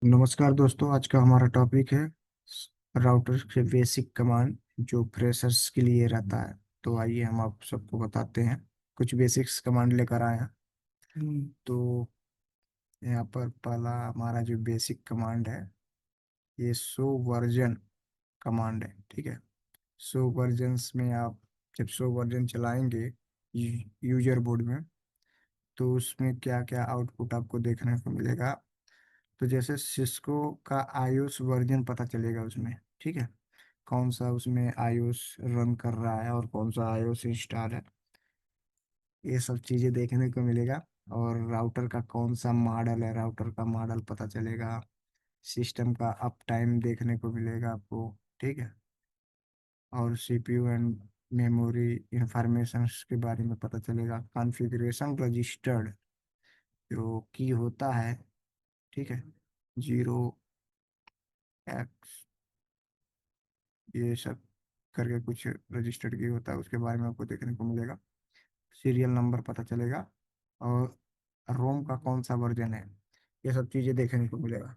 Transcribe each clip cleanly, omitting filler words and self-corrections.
नमस्कार दोस्तों, आज का हमारा टॉपिक है राउटर के बेसिक कमांड जो फ्रेशर्स के लिए रहता है। तो आइए हम आप सबको बताते हैं। कुछ बेसिक्स कमांड लेकर आए हैं। तो यहाँ पर पहला हमारा जो बेसिक कमांड है, ये शो वर्जन कमांड है। ठीक है। शो वर्जन्स में आप जब शो वर्जन चलाएंगे यूजर बोर्ड में, तो उसमें क्या क्या आउटपुट आपको देखने को मिलेगा। तो जैसे सिस्को का आईओएस वर्जन पता चलेगा उसमें। ठीक है। कौन सा उसमें आईओएस रन कर रहा है और कौन सा आईओएस इंस्टॉल है, ये सब चीज़ें देखने को मिलेगा। और राउटर का कौन सा मॉडल है, राउटर का मॉडल पता चलेगा। सिस्टम का अप टाइम देखने को मिलेगा आपको। ठीक है। और सीपीयू एंड मेमोरी इंफॉर्मेशन के बारे में पता चलेगा। कॉन्फ़िगरेशन रजिस्टर्ड जो की होता है, ठीक है, 0x ये सब करके कुछ रजिस्टर्ड की होता है, उसके बारे में आपको देखने को मिलेगा। सीरियल नंबर पता चलेगा। और रोम का कौन सा वर्जन है, ये सब चीज़ें देखने को मिलेगा।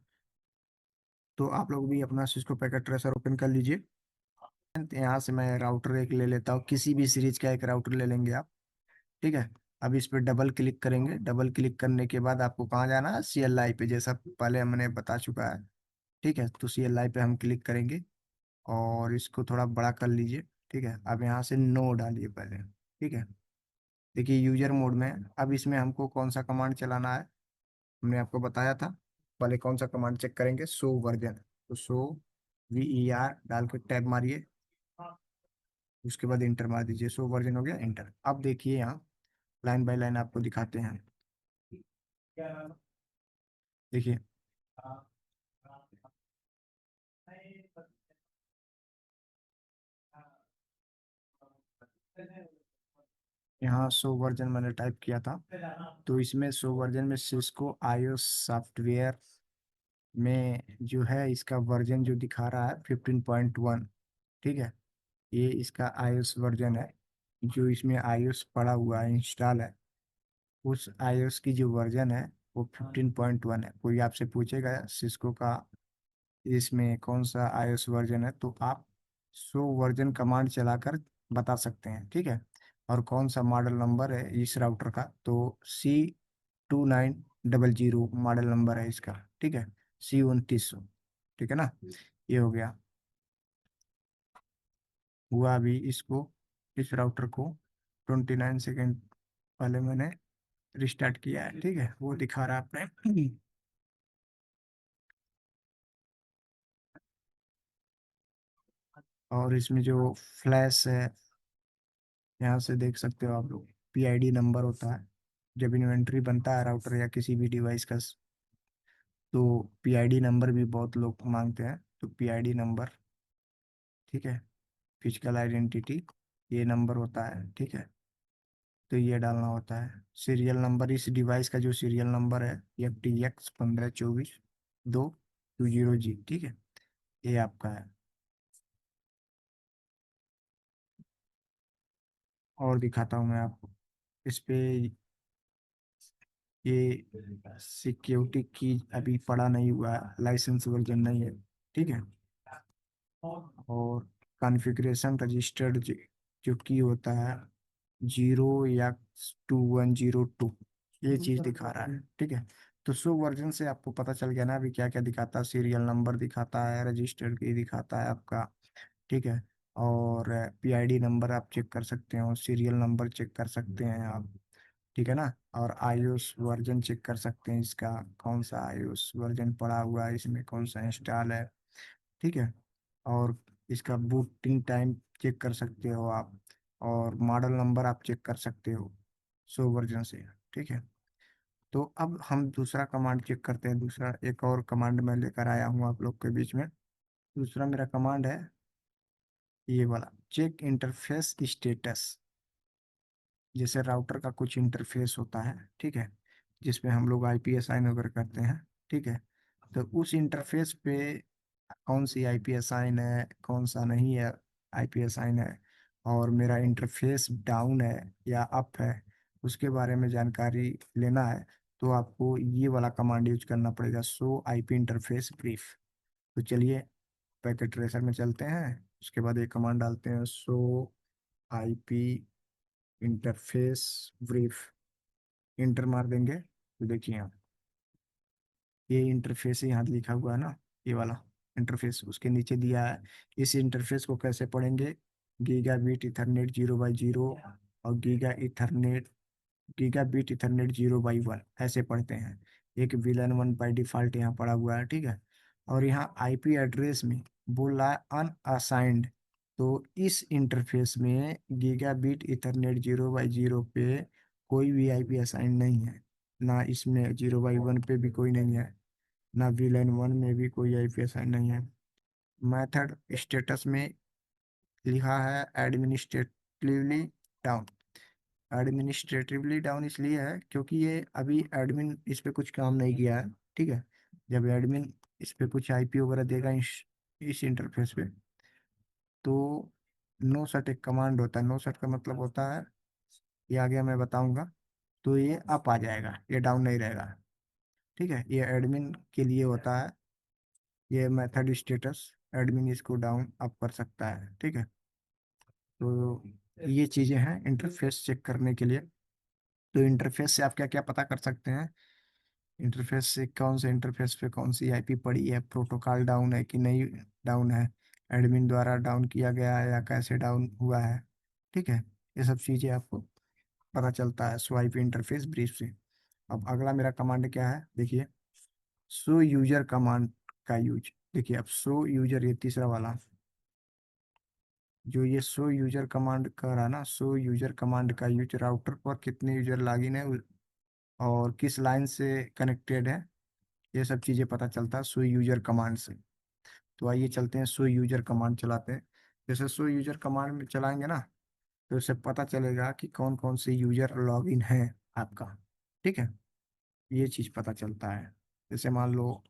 तो आप लोग भी अपना सिस्को पैकेट ट्रेसर ओपन कर लीजिए। यहाँ से मैं राउटर एक ले लेता हूँ, किसी भी सीरीज का एक राउटर ले लेंगे आप। ठीक है। अब इस पर डबल क्लिक करेंगे। डबल क्लिक करने के बाद आपको कहाँ जाना है, CLI पे, जैसा पहले हमने बता चुका है। ठीक है। तो CLI पे हम क्लिक करेंगे और इसको थोड़ा बड़ा कर लीजिए। ठीक है। अब यहाँ से नो डालिए पहले। ठीक है। देखिए यूजर मोड में अब इसमें हमको कौन सा कमांड चलाना है, हमने आपको बताया था। पहले कौन सा कमांड चेक करेंगे, शो वर्जन। तो शो VER डाल के टैब मारिए। उसके बाद इंटर मार दीजिए। शो वर्जन हो गया, इंटर। अब देखिए यहाँ लाइन बाय लाइन आपको दिखाते हैं। देखिए यहाँ शो वर्जन मैंने टाइप किया था। तो इसमें शो वर्जन में सिस्को iOS सॉफ्टवेयर में जो है इसका वर्जन जो दिखा रहा है 15.1। ठीक है। ये इसका iOS वर्जन है। जो इसमें iOS पड़ा हुआ है, इंस्टॉल है, उस iOS की जो वर्जन है वो 15.1 है। कोई आपसे पूछेगा सिस्को का इसमें कौन सा iOS वर्जन है, तो आप शो वर्जन कमांड चलाकर बता सकते हैं। ठीक है। और कौन सा मॉडल नंबर है इस राउटर का, तो C2900 मॉडल नंबर है इसका। ठीक है। C2900। ठीक है ना। ये हो गया। हुआ अभी इसको, इस राउटर को 29 सेकेंड पहले मैंने रिस्टार्ट किया है। ठीक है। वो दिखा रहा है आपने। और इसमें जो फ्लैश है, यहाँ से देख सकते हो आप लोग, PID नंबर होता है जब इन्वेंट्री बनता है राउटर या किसी भी डिवाइस का। तो PID नंबर भी बहुत लोग मांगते हैं, तो PID नंबर, ठीक है, फिजिकल आइडेंटिटी, ये नंबर होता है। ठीक है। तो ये डालना होता है। सीरियल नंबर, इस डिवाइस का जो सीरियल नंबर है FTX 1524 2 20G। ठीक है। ये आपका है। और दिखाता हूँ मैं आपको इस पे। ये सिक्योरिटी की अभी पड़ा नहीं हुआ है, लाइसेंस वर्जन नहीं है। ठीक है। और कॉन्फ़िगरेशन रजिस्टर्ड जो की होता है 0x2102, ये चीज़ दिखा रहा है। ठीक है। तो सो वर्जन से आपको पता चल गया ना अभी क्या क्या दिखाता है। सीरियल नंबर दिखाता है, रजिस्टर्ड की दिखाता है आपका। ठीक है। और PID नंबर आप चेक कर सकते हो, सीरियल नंबर चेक कर सकते हैं आप। ठीक है ना। और iOS वर्जन चेक कर सकते हैं, इसका कौन सा iOS वर्जन पड़ा हुआ है, इसमें कौन सा इंस्टॉल है। ठीक है। और इसका बूटिंग टाइम चेक कर सकते हो आप। और मॉडल नंबर आप चेक कर सकते हो सो वर्जन से। ठीक है। तो अब हम दूसरा कमांड चेक करते हैं। दूसरा एक और कमांड मैं लेकर आया हूँ आप लोग के बीच में। दूसरा मेरा कमांड है ये वाला, चेक इंटरफेस स्टेटस। जैसे राउटर का कुछ इंटरफेस होता है, ठीक है, जिसमें हम लोग IP असाइन वगैरह करते हैं। ठीक है। तो उस इंटरफेस पे कौन सी IP असाइन है, कौन सा नहीं है IP असाइन है, और मेरा इंटरफेस डाउन है या अप है, उसके बारे में जानकारी लेना है। तो आपको ये वाला कमांड यूज करना पड़ेगा, शो आईपी इंटरफेस ब्रीफ। तो चलिए पैकेट ट्रेसर में चलते हैं, उसके बाद एक कमांड डालते हैं, show IP interface brief. Inter मार देंगे तो देखिए यहाँ ये इंटरफेस यहाँ लिखा हुआ है ना, ये वाला इंटरफेस उसके नीचे दिया है। इस इंटरफेस को कैसे पढ़ेंगे? गीगा बीट इथरनेट 0/0 और गीगा बीट इथरनेट 0/1 ऐसे पढ़ते हैं। एक विलन 1 बाई डिफॉल्ट यहाँ पड़ा हुआ है, ठीक है। और यहाँ आईपी एड्रेस में बोल रहा है अनअसाइंड। तो इस इंटरफेस में गीगा बीट इथरनेट 0/0 पे कोई भी आईपी असाइन नहीं है, ना इसमें 0/1 पे भी कोई नहीं है, ना VLAN 1 में भी कोई आईपी असाइन नहीं है। मेथड स्टेटस में लिखा है एडमिनिस्ट्रेटिवली डाउन। एडमिनिस्ट्रेटिवली डाउन इसलिए है क्योंकि ये अभी एडमिन इस पे कुछ काम नहीं किया है, ठीक है। जब एडमिन इस पे कुछ आईपी वगैरह देगा इस इंटरफेस पे, तो नो सट एक कमांड होता है। नो सट का मतलब होता है, ये आगे मैं बताऊंगा। तो ये अप आ जाएगा, ये डाउन नहीं रहेगा, ठीक है। ये एडमिन के लिए होता है, ये मेथड स्टेटस एडमिन इसको डाउन अप कर सकता है, ठीक है। तो ये चीज़ें हैं इंटरफेस चेक करने के लिए। तो इंटरफेस से आप क्या क्या पता कर सकते हैं? इंटरफेस से कौन से इंटरफेस पे कौन सी आईपी पड़ी है, प्रोटोकॉल डाउन है कि नहीं डाउन है, एडमिन द्वारा डाउन किया गया है या कैसे डाउन हुआ है, ठीक है। ये सब चीज़ें आपको पता चलता है स्वाइप इंटरफेस ब्रीफ से। अब अगला मेरा कमांड क्या है देखिए, शो यूजर कमांड का यूज। देखिए अब शो यूजर, ये तीसरा वाला जो ये शो यूजर कमांड कर रहा है ना, शो यूजर कमांड का यूज राउटर पर कितने यूजर लॉगिन है और किस लाइन से कनेक्टेड है, ये सब चीज़ें पता चलता है शो यूजर कमांड से। तो आइए चलते हैं शो यूजर कमांड चलाते हैं। जैसे शो यूजर कमांड में चलाएंगे ना, तो उससे पता चलेगा कि कौन कौन से यूजर लॉगिन है आपका, ठीक है। ये चीज़ पता चलता है। जैसे मान लो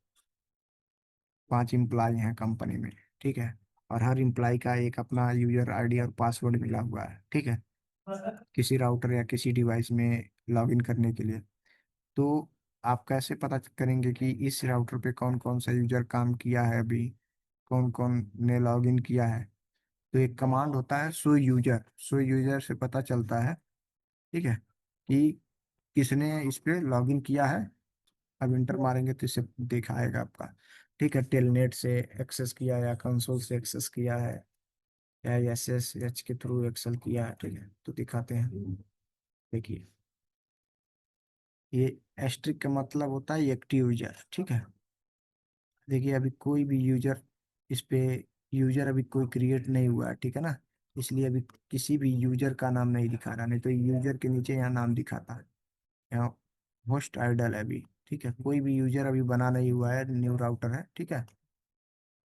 5 एम्प्लॉय हैं कंपनी में, ठीक है। और हर एम्प्लॉय का एक अपना यूजर आईडी और पासवर्ड मिला हुआ है, ठीक है, किसी राउटर या किसी डिवाइस में लॉगिन करने के लिए। तो आप कैसे पता करेंगे कि इस राउटर पे कौन कौन सा यूजर काम किया है, अभी कौन कौन ने लॉगिन किया है? तो एक कमांड होता है सो यूजर। सो यूजर से पता चलता है, ठीक है, कि किसने इस पे लॉगिन किया है। अब इंटर मारेंगे तो इसे दिखाएगा आपका, ठीक है, टेलनेट से एक्सेस किया या कंसोल से एक्सेस किया है या SSH के थ्रू एक्सेस किया है, ठीक है। तो दिखाते हैं, देखिए ये एस्ट्रिक का मतलब होता है एक्टिव यूजर, ठीक है। देखिए अभी कोई भी यूजर इस पे, यूजर अभी कोई क्रिएट नहीं हुआ है, ठीक है ना, इसलिए अभी किसी भी यूजर का नाम नहीं दिखा रहा, नहीं तो यूजर के नीचे यहाँ नाम दिखाता है। यहाँ होस्ट आइडल है अभी, ठीक है, कोई भी यूजर अभी बना नहीं हुआ है, न्यू राउटर है, ठीक है।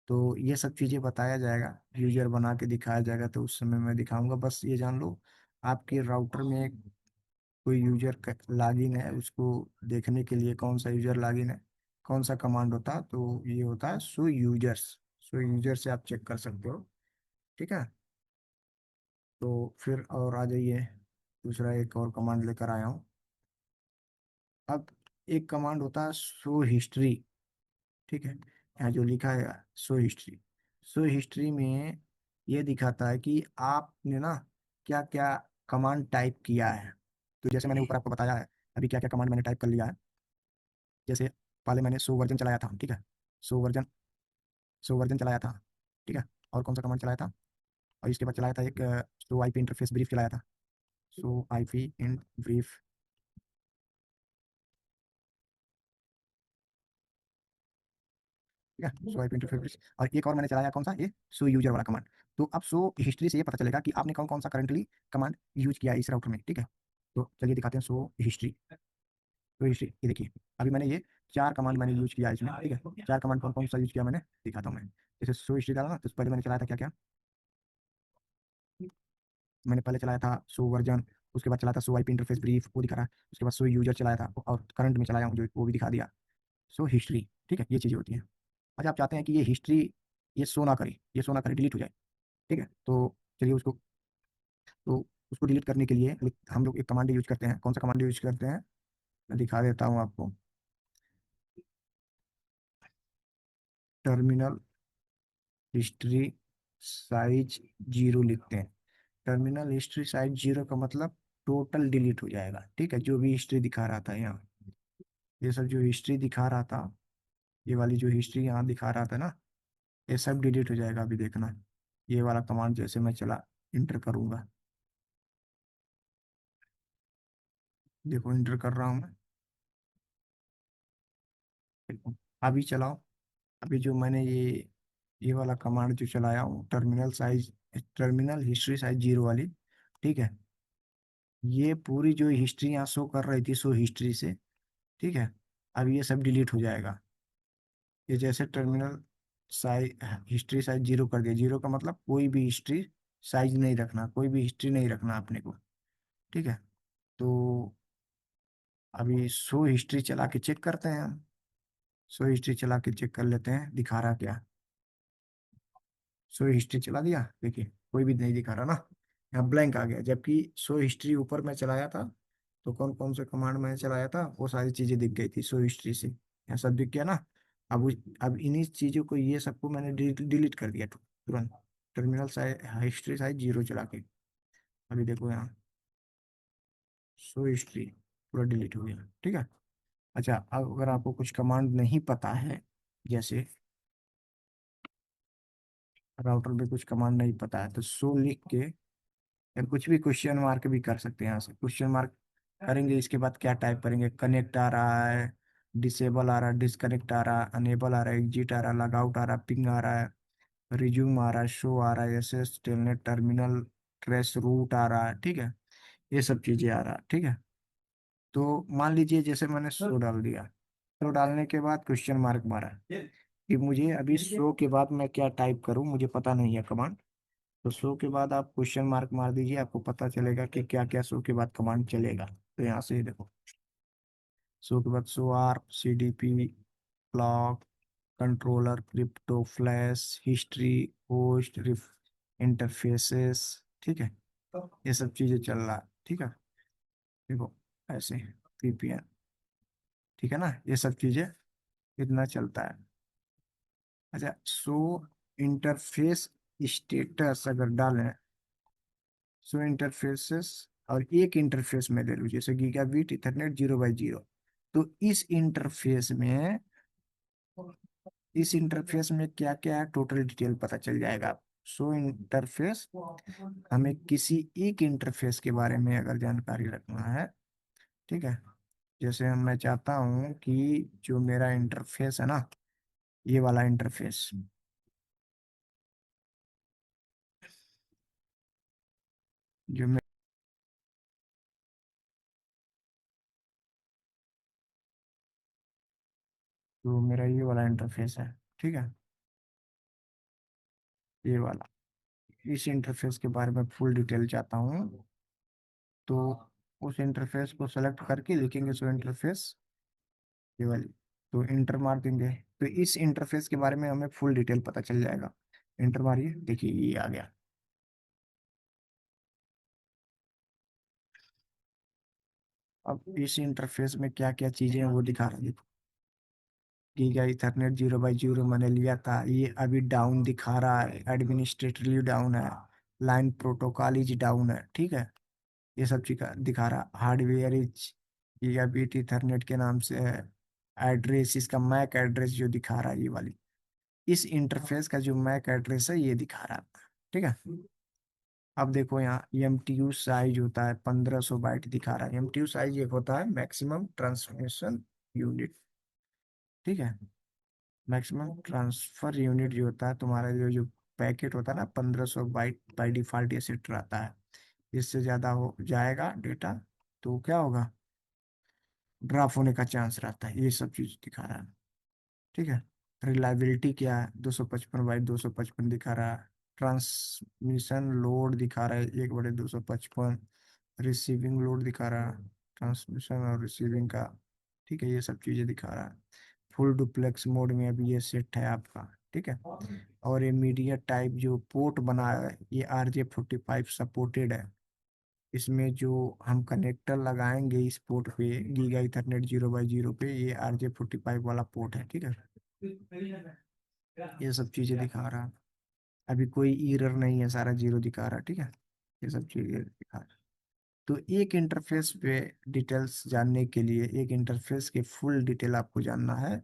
तो ये सब चीज़ें बताया जाएगा, यूजर बना के दिखाया जाएगा, तो उस समय मैं दिखाऊंगा। बस ये जान लो आपके राउटर में कोई यूजर लॉगिन है, उसको देखने के लिए कौन सा यूजर लॉगिन है, कौन सा कमांड होता है, तो ये होता है सो यूजर्स। सो यूजर से आप चेक कर सकते हो, ठीक है। तो फिर और आ जाइए, दूसरा एक और कमांड लेकर आया हूँ। अब एक कमांड होता है शो हिस्ट्री, ठीक है। यहाँ जो लिखा है शो हिस्ट्री, शो हिस्ट्री में ये दिखाता है कि आपने ना क्या क्या कमांड टाइप किया है। तो जैसे मैंने ऊपर आपको बताया है अभी क्या क्या कमांड मैंने टाइप कर लिया है। जैसे पहले मैंने सो वर्जन चलाया था, ठीक है, सो वर्जन, सो वर्जन चलाया था, ठीक है। और कौन सा कमांड चलाया था? और इसके बाद चलाया था एक सो आईपी इंटरफेस ब्रीफ चलाया था, सो आईपी इन ब्रीफ, ठीक है, सो आईपी इंटरफेस ब्रीफ। और एक और मैंने चलाया कौन सा, ये सो यूजर वाला कमांड। तो अब सो हिस्ट्री से ये पता चलेगा कि आपने कौन कौन सा करंटली कमांड यूज किया है इस राउटर में, ठीक है। तो चलिए दिखाते हैं सो हिस्ट्री। तो हिस्ट्री ये देखिए, अभी मैंने ये 4 कमांड मैंने यूज किया है इसमें, ठीक है। 4 कमांड कौन कौन सा यूज किया मैंने दिखाता हूँ मैं। जैसे सो हिस्ट्री डाला ना, तो पहले मैंने चलाया था क्या क्या, मैंने पहले चलाया था सो वर्जन, उसके बाद चलाया था सो आईपी इंटरफेस ब्रीफ, वो दिखा रहा है। उसके बाद सो यूजर चलाया था और करंट में चलाया हूँ जो वो भी दिखा दिया, सो हिस्ट्री, ठीक है। ये चीज़ें होती हैं। अच्छा आप चाहते हैं कि ये हिस्ट्री ये शो ना करे, ये शो ना करे, डिलीट हो जाए, ठीक है। तो चलिए तो उसको डिलीट करने के लिए हम लोग एक कमांड यूज करते हैं। कौन सा कमांड यूज करते हैं? मैं दिखा देता हूँ आपको। टर्मिनल हिस्ट्री साइज जीरो लिखते हैं। टर्मिनल हिस्ट्री साइज जीरो का मतलब टोटल डिलीट हो जाएगा, ठीक है, जो भी हिस्ट्री दिखा रहा था यहाँ, ये सब जो हिस्ट्री दिखा रहा था, ये वाली जो हिस्ट्री यहाँ दिखा रहा था ना, ये सब डिलीट हो जाएगा। अभी देखना, ये वाला कमांड जैसे मैं चला इंटर करूंगा, देखो इंटर कर रहा हूँ मैं। देखो, अभी चलाओ। अभी जो मैंने ये वाला कमांड जो चलाया हूँ, टर्मिनल हिस्ट्री साइज जीरो वाली, ठीक है, ये पूरी जो हिस्ट्री यहाँ शो कर रही थी, शो हिस्ट्री से, ठीक है, अब ये सब डिलीट हो जाएगा। ये जैसे terminal size history size zero कर दिया, जीरो का मतलब कोई भी हिस्ट्री साइज नहीं रखना, कोई भी हिस्ट्री नहीं रखना अपने को, ठीक है। तो अभी शो हिस्ट्री चला के चेक करते हैं हम। शो हिस्ट्री चला के चेक कर लेते हैं दिखा रहा क्या। शो हिस्ट्री चला दिया, देखिए कोई भी नहीं दिखा रहा ना, यहाँ ब्लैंक आ गया। जबकि शो हिस्ट्री ऊपर मैं चलाया था, तो कौन कौन से कमांड मैंने चलाया था वो सारी चीजें दिख गई थी शो हिस्ट्री से, यहाँ सब दिख गया ना। अब इन्हीं चीजों को, ये सबको मैंने डिलीट कर दिया तुरंत, terminal size history size zero चला के। अभी देखो यहाँ शो हिस्ट्री पूरा डिलीट हो गया, ठीक है। अच्छा, अब अगर आपको कुछ कमांड नहीं पता है, जैसे राउटर में कुछ कमांड नहीं पता है, तो शो लिख के या कुछ भी क्वेश्चन मार्क भी कर सकते हैं। यहाँ से क्वेश्चन मार्क करेंगे, इसके बाद क्या टाइप करेंगे, कनेक्ट आ रहा है, डिसेबल आ रहा है, डिसकनेक्ट आ रहा है, अनेबल आ रहा है, एग्जिट आ रहा है, लॉग आउट आ रहा है, पिंग आ रहा है, रिज्यूम आ रहा है, शो आ रहा है, SS telnet terminal trace route आ रहा है, ठीक है, ये सब चीजें आ रहा है, ठीक है। तो मान लीजिए जैसे मैंने शो डाल दिया, शो डालने के बाद क्वेश्चन मार्क मारा कि मुझे अभी शो के बाद मैं क्या टाइप करूं, मुझे पता नहीं है कमांड। तो शो के बाद आप क्वेश्चन मार्क मार दीजिए, आपको पता चलेगा कि क्या क्या शो के बाद कमांड चलेगा। तो यहाँ से ही देखो, शो के बाद show R, C D P, clock, controller, crypto, flash, history, host, interfaces, ठीक है, ये सब चीजें चल रहा है, ठीक है। देखो ऐसे VPN, ठीक है ना, ये सब चीजें इतना चलता है। अच्छा, शो इंटरफेस स्टेटस अगर डालें, शो इंटरफेसेस, और एक इंटरफेस में ले लूँ जैसे गीगाबिट इथरनेट 0/0, तो इस इंटरफेस में क्या क्या है टोटल डिटेल पता चल जाएगा। शो इंटरफेस, हमें किसी एक इंटरफेस के बारे में अगर जानकारी रखना है, ठीक है, जैसे मैं चाहता हूँ कि जो मेरा इंटरफेस है ना, ये वाला इंटरफेस, जो मैं जो मेरा ये वाला इंटरफेस है, ठीक है, ये वाला, इस इंटरफेस के बारे में फुल डिटेल चाहता हूँ, तो उस इंटरफेस को सेलेक्ट करके लिखेंगे सो इंटरफेस, ये वाली, तो इंटर मार देंगे, तो इस इंटरफेस के बारे में हमें फुल डिटेल पता चल जाएगा। इंटर मारिए, देखिए ये आ गया। अब इस इंटरफेस में क्या क्या चीजें हैं वो दिखा रहा है। गीगा इथरनेट 0/0 मैंने लिया था, ये अभी डाउन दिखा रहा है, एडमिनिस्ट्रेटिवली डाउन है, लाइन प्रोटोकॉल इज डाउन है, ठीक है, ये सब चीज दिखा रहा। हार्डवेयर इज गीगाबिट इथरनेट के नाम से है, एड्रेस इसका मैक एड्रेस जो दिखा रहा है, ये वाली, इस इंटरफेस का जो मैक एड्रेस है ये दिखा रहा था, ठीक है। अब देखो यहाँ MTU साइज होता है 1500 बाइट दिखा रहा है। MTU साइज एक होता है मैक्सिमम ट्रांसमिशन यूनिट, ठीक है, मैक्सिमम ट्रांसफर यूनिट जो होता है तुम्हारा, जो जो पैकेट होता है ना, 1500 बाइट बाई डिफॉल्ट ये सेट रहता है। इससे ज़्यादा हो जाएगा डेटा तो क्या होगा, ड्रॉप होने का चांस रहता है, ये सब चीज़ दिखा रहा है, ठीक है। रिलायबिलिटी क्या है, 255/255 दिखा रहा है। ट्रांसमिशन लोड दिखा रहा है 1/255। रिसीविंग लोड दिखा रहा है, ट्रांसमिशन और रिसीविंग का, ठीक है, ये सब चीज़ें दिखा रहा है। फुल डुप्लेक्स मोड में अभी ये सेट है आपका, ठीक है। और ये मीडिया टाइप जो पोर्ट बना है, ये RJ45 सपोर्टेड है, इसमें जो हम कनेक्टर लगाएंगे इस पोर्ट पे, गीगा इथरनेट 0x0 पे, ये RJ45 वाला पोर्ट है, ठीक है। ये सब चीजें दिखा रहा है। अभी कोई एरर नहीं है, सारा जीरो दिखा रहा है, ठीक है। ये सब चीजें दिखा रहा है। तो एक इंटरफेस पे डिटेल्स जानने के लिए, एक इंटरफेस के फुल डिटेल आपको जानना है,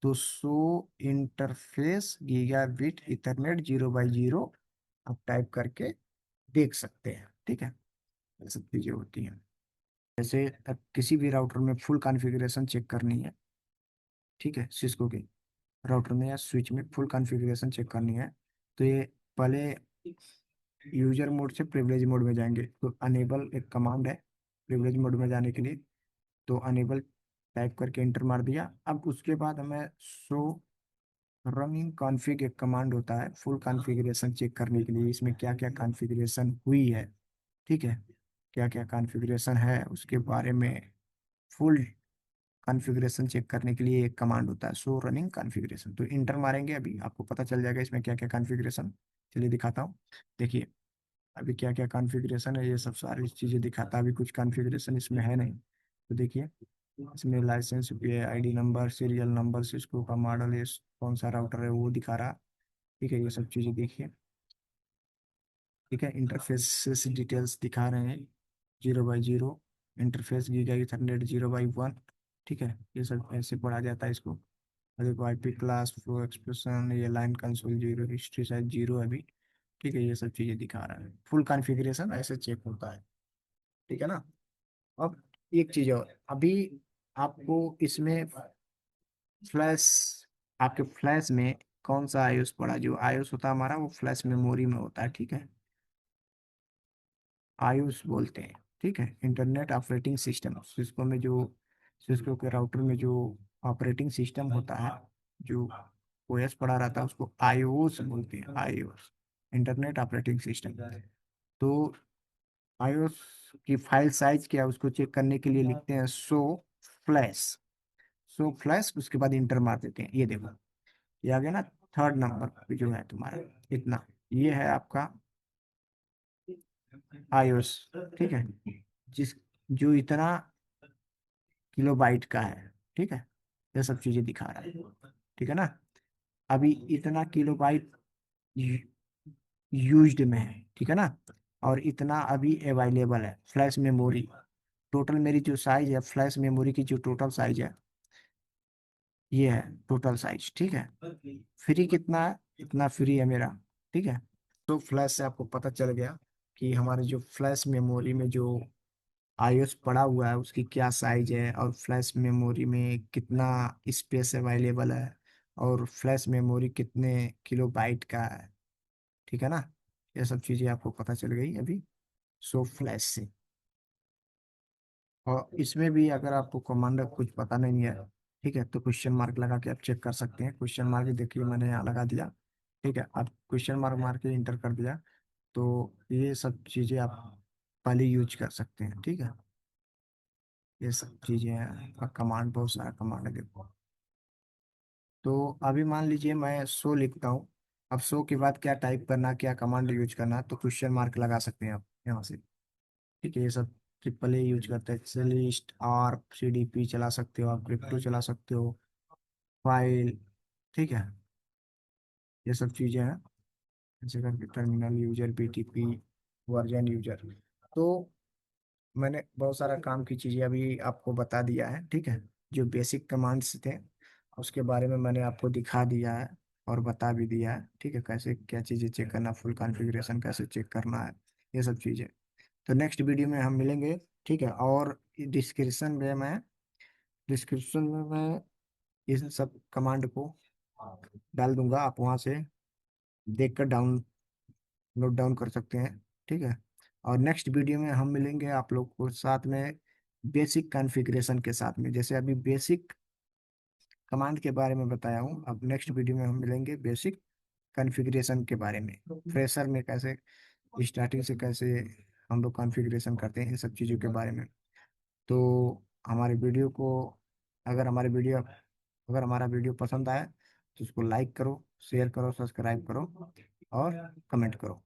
तो show interface gigabit Ethernet 0x0 आप टाइप करके देख सकते हैं, ठीक है। ये सब चीजें होती हैं। जैसे अब किसी भी राउटर में फुल कॉन्फ़िगरेशन चेक करनी है, ठीक है, सिस्को के राउटर में या स्विच में फुल कॉन्फ़िगरेशन चेक करनी है, तो ये पहले यूजर मोड से प्रिविलेज मोड में जाएंगे, तो अनेबल एक कमांड है प्रिविलेज मोड में जाने के लिए। तो अनेबल टाइप करके इंटर मार दिया। अब उसके बाद हमें शो रनिंग कॉन्फ़िग एक कमांड होता है फुल कॉन्फ़िगरेशन चेक करने के लिए, इसमें क्या क्या कॉन्फ़िगरेशन हुई है, ठीक है, क्या क्या कॉन्फ़िगरेशन है उसके बारे में फुल कॉन्फ़िगरेशन चेक करने के लिए एक कमांड होता है शो रनिंग कॉन्फ़िगरेशन। तो इंटर मारेंगे, अभी आपको पता चल जाएगा इसमें क्या क्या कॉन्फ़िगरेशन। चलिए दिखाता हूँ। देखिए अभी क्या क्या कॉन्फ़िगरेशन है, ये सब सारी चीज़ें दिखाता है। अभी कुछ कॉन्फ़िगरेशन इसमें है नहीं। तो देखिए इसमें लाइसेंस पे ID number, serial number, Cisco का मॉडल, ये कौन सा राउटर है वो दिखा रहा, ठीक है। ये सब चीज़ें देखिए, ठीक है। इंटरफेस डिटेल्स दिखा रहे हैं 0x0, interface giga Ethernet 0x1, ठीक है। ये सब ऐसे पढ़ा जाता है इसको। और देखो IP क्लास, फ्लो एक्सप्रेशन, ये line console zero, history size zero है अभी, ठीक है। ये सब चीज़ें दिखा रहा है। फुल कॉन्फ़िगरेशन ऐसे चेक होता है, ठीक है ना। अब एक चीज़ और, अभी आपको इसमें फ्लैश, आपके फ्लैश में कौन सा आईओएस पड़ा, जो आईओएस होता है हमारा वो फ्लैश मेमोरी में होता है, ठीक है। आयुष बोलते हैं, ठीक है। इंटरनेट ऑपरेटिंग सिस्टम, सिस्को में जो, सिस्को के राउटर में जो ऑपरेटिंग सिस्टम होता है, जो ओएस पड़ा रहता है, उसको आईओएस बोलते हैं, आईओएस, इंटरनेट ऑपरेटिंग सिस्टम। तो आईओएस की फाइल साइज क्या है उसको चेक करने के लिए लिखते हैं सो फ्लैश, सो फ्लैश, उसके बाद इंटर मार देते हैं। ये देखो ये आ गया ना, थर्ड नंबर पे जो है तुम्हारा इतना, ये है आपका आयुष, ठीक है। जिस, जो इतना किलोबाइट का है, ठीक है। ये सब चीजें दिखा रहा है, ठीक है ना। अभी इतना किलोबाइट यूज्ड में है, ठीक है ना। और इतना अभी अवेलेबल है फ्लैश मेमोरी। टोटल मेरी जो साइज है फ्लैश मेमोरी की, जो टोटल साइज है ये है टोटल साइज, ठीक है। फ्री कितना है, इतना फ्री है मेरा, ठीक है। तो फ्लैश से आपको पता चल गया कि हमारे जो फ्लैश मेमोरी में जो आईओएस पड़ा हुआ है उसकी क्या साइज है, और फ्लैश मेमोरी में कितना स्पेस अवेलेबल है, और फ्लैश मेमोरी कितने किलोबाइट का है, ठीक है ना। ये सब चीज़ें आपको पता चल गई अभी सो फ्लैश से। और इसमें भी अगर आपको कमांडर कुछ पता नहीं है, ठीक है, तो क्वेश्चन मार्क लगा के आप चेक कर सकते हैं। क्वेश्चन मार्क देखिए मैंने यहाँ लगा दिया, ठीक है। आप क्वेश्चन मार्क मार के इंटर कर दिया, तो ये सब चीज़ें आप पहले यूज कर सकते हैं, ठीक है। ये सब चीजें हैं, कमांड बहुत सारा कमांड है देखो। तो अभी मान लीजिए मैं सो लिखता हूँ, अब सो के बाद क्या टाइप करना, क्या कमांड यूज करना, तो क्वेश्चन मार्क लगा सकते हैं आप यहाँ से, ठीक है। ये सब ट्रिपल ए यूज करते हैं, लिस्ट, आर्प, CDP चला सकते हो आप, क्रिप्टो चला सकते हो, फाइल, ठीक है। ये सब चीजें हैं, ऐसे करके terminal user, BTP, version user. तो मैंने बहुत सारा काम की चीजें अभी आपको बता दिया है, ठीक है। जो बेसिक कमांड्स थे उसके बारे में मैंने आपको दिखा दिया है और बता भी दिया है, ठीक है। कैसे क्या चीजें चेक करना, फुल कॉन्फ़िगरेशन कैसे चेक करना है, ये सब चीजें। तो नेक्स्ट वीडियो में हम मिलेंगे, ठीक है। और डिस्क्रिप्शन में मैं इस सब कमांड को डाल दूंगा, आप वहां से देख कर नोट डाउन कर सकते हैं, ठीक है। और नेक्स्ट वीडियो में हम मिलेंगे आप लोग को साथ में बेसिक कॉन्फ़िगरेशन के साथ में, जैसे अभी बेसिक कमांड के बारे में बताया हूँ, अब नेक्स्ट वीडियो में हम मिलेंगे बेसिक कॉन्फ़िगरेशन के बारे में, फ्रेशर में कैसे, स्टार्टिंग से कैसे हम लोग कॉन्फ़िगरेशन करते हैं, इन सब चीज़ों के बारे में। तो हमारे वीडियो को, अगर हमारे वीडियो अगर हमारा वीडियो पसंद आए तो उसको लाइक करो, शेयर करो, सब्सक्राइब करो और कमेंट करो।